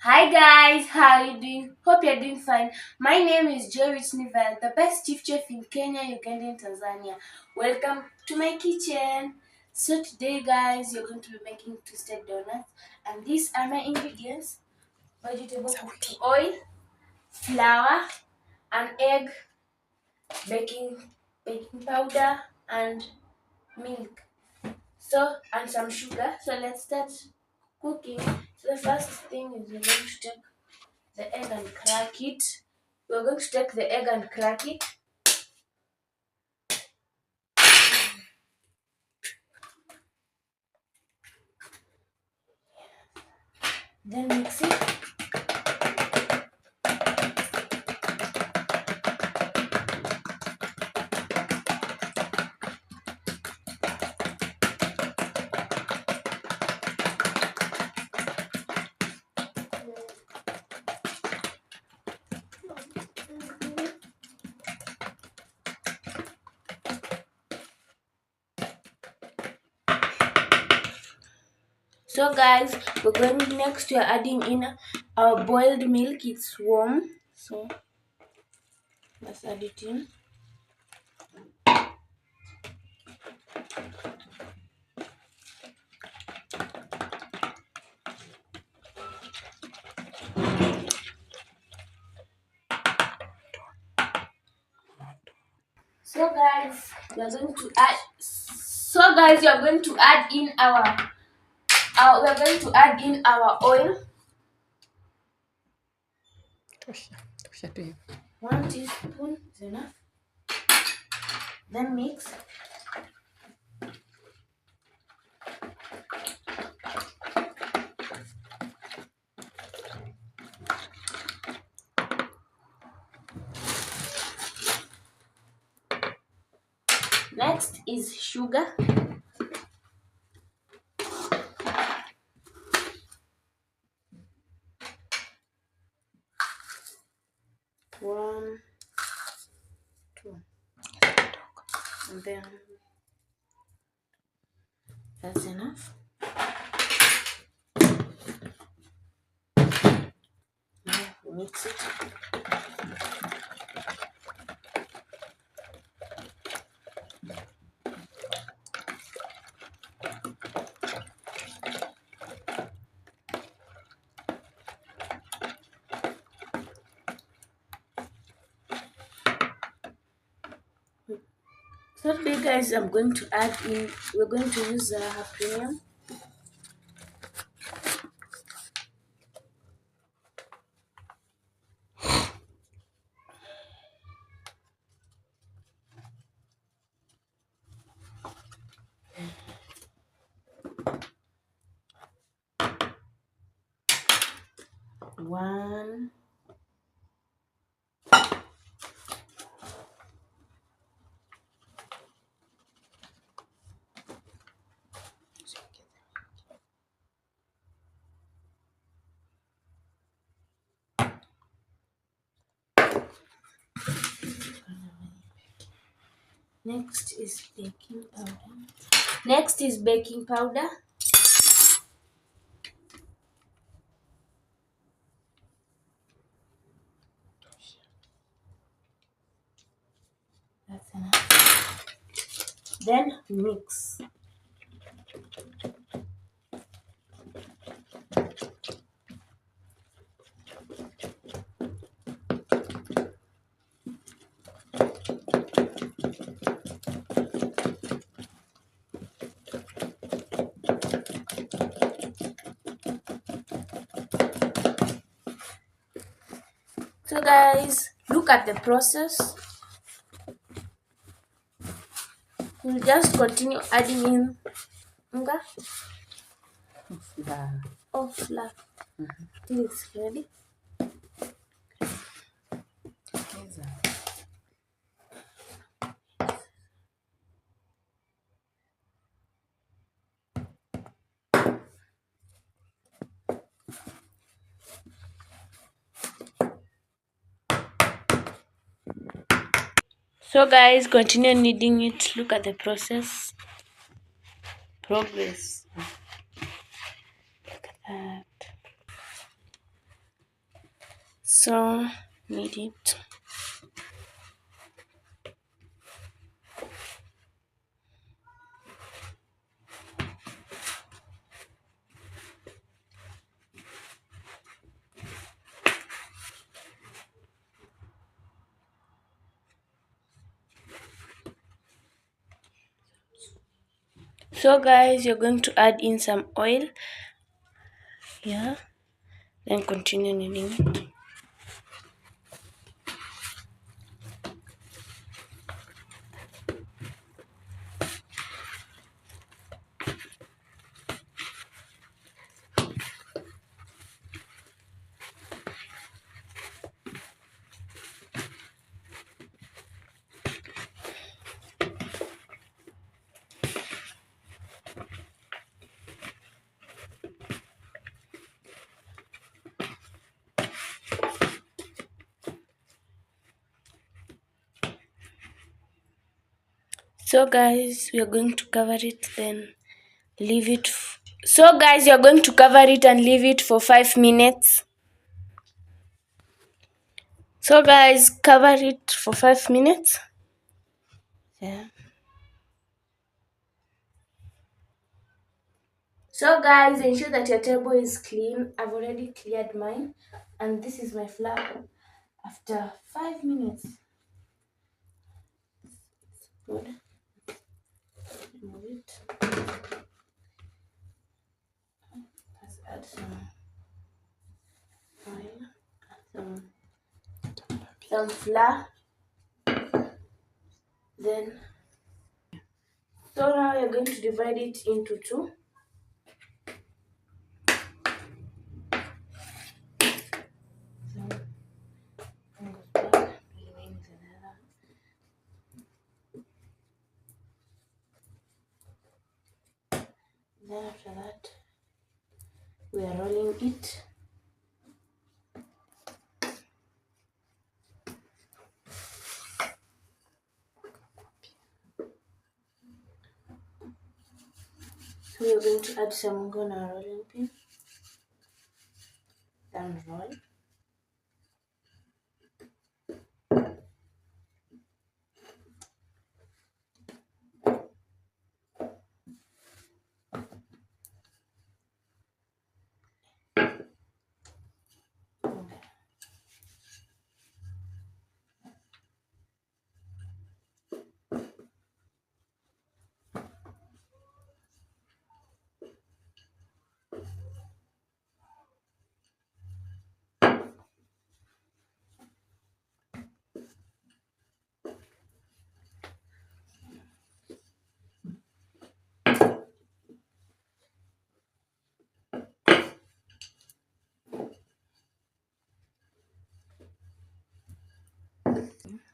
Hi guys, how are you doing? Hope you're doing fine. My name is Joy Nivel, the best chief chef in Kenya, Uganda, and Tanzania. Welcome to my kitchen. So today, guys, you're going to be making twisted donuts, and these are my ingredients: vegetable cooking oil, flour, an egg, baking baking powder, and milk. And some sugar. So let's start cooking. So the first thing is we're going to take the egg and crack it. We're going to take the egg and crack it. Then mix it. So guys, we're going next. We're adding in our boiled milk. It's warm, so let's add it in. So guys, we're going to add. So guys, you're going to add in we're going to add in our oil. Tosha tu hiyo. 1 teaspoon is enough. Then mix. Next is sugar. One, two, and then that's enough. Now mix it. So today, guys, we're going to use premium. One, next is baking powder. Next is baking powder. That's enough. Then mix. So guys, look at the process. We'll just continue adding in unga Flour. or flour till it's ready. Hizo. So guys, continue kneading it. Look at the process. Progress. Look at that. So knead it. So guys, you're going to add in some oil. Yeah. Then continue kneading it. So guys, we are going to cover it, then leave it. So guys, you're going to cover it and leave it for 5 minutes. So guys, cover it for 5 minutes. Yeah. So guys, ensure that your table is clean. I've already cleared mine, and this is my flour. After 5 minutes, good. Remove it. Let's add some oil, some flour. Then, so now you're going to divide it into two. So, one goes back, the remaining is another. Then after that, we are rolling it. So we're going to add some unga on our rolling pin. Then roll.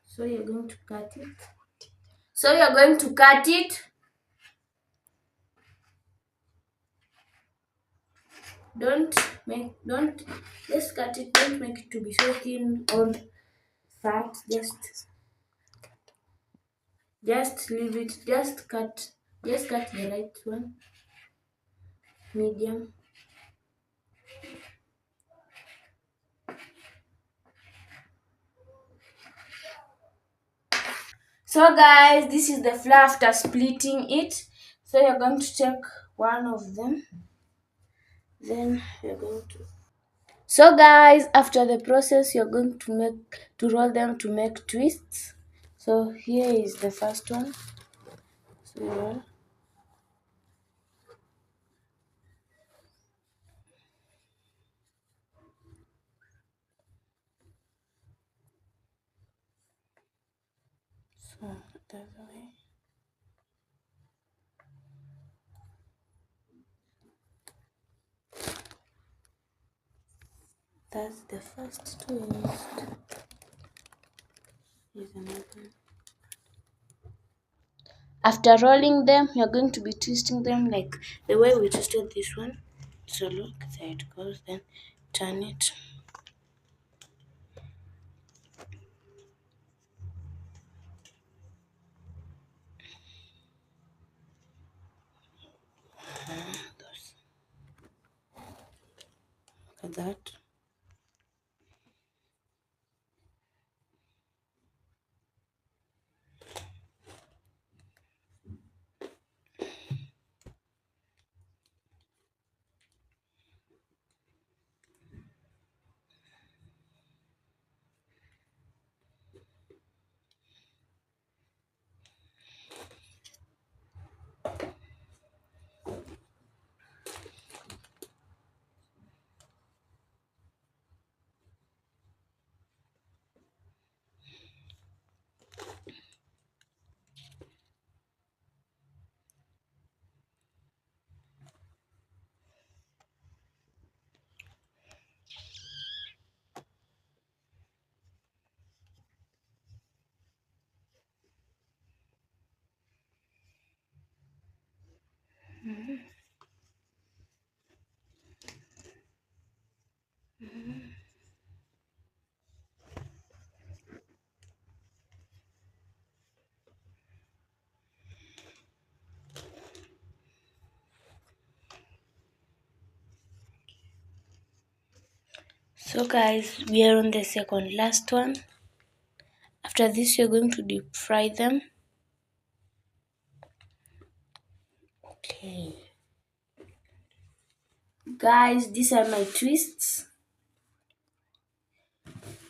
So you're going to cut it. So you're going to cut it. Don't just cut it. Don't make it to be so thin or fat. Just leave it. Just cut the right one. Medium. So guys, this is the flour after splitting it. So you're going to take one of them. Then you're going to. So guys, after the process, you're going to roll them to make twists. So here is the first one. So you roll. So that's the way. That's the first twist. Here's another. After rolling them, you're going to be twisting them like the way we twisted this one. So look, there it goes. Then turn it. Look at that. So guys, we are on the second last one. After this, we're going to deep fry them. Okay. Guys, these are my twists.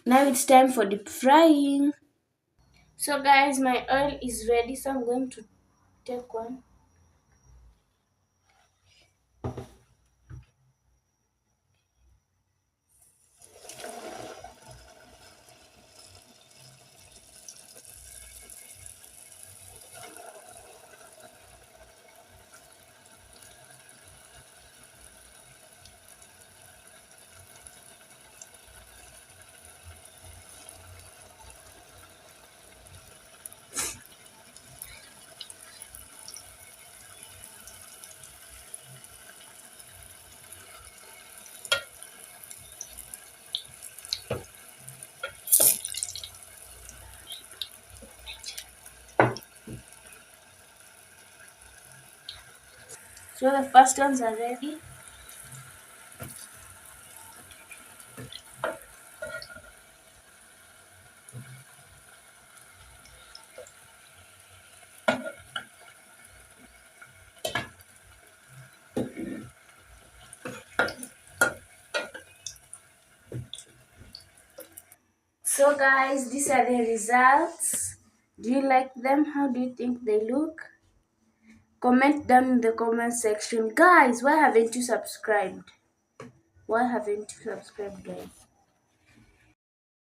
Now it's time for deep frying. So guys, my oil is ready, so I'm going to take one. So the first ones are ready. So guys, these are the results. Do you like them? How do you think they look? Comment down in the comment section. Guys, why haven't you subscribed? Why haven't you subscribed, guys?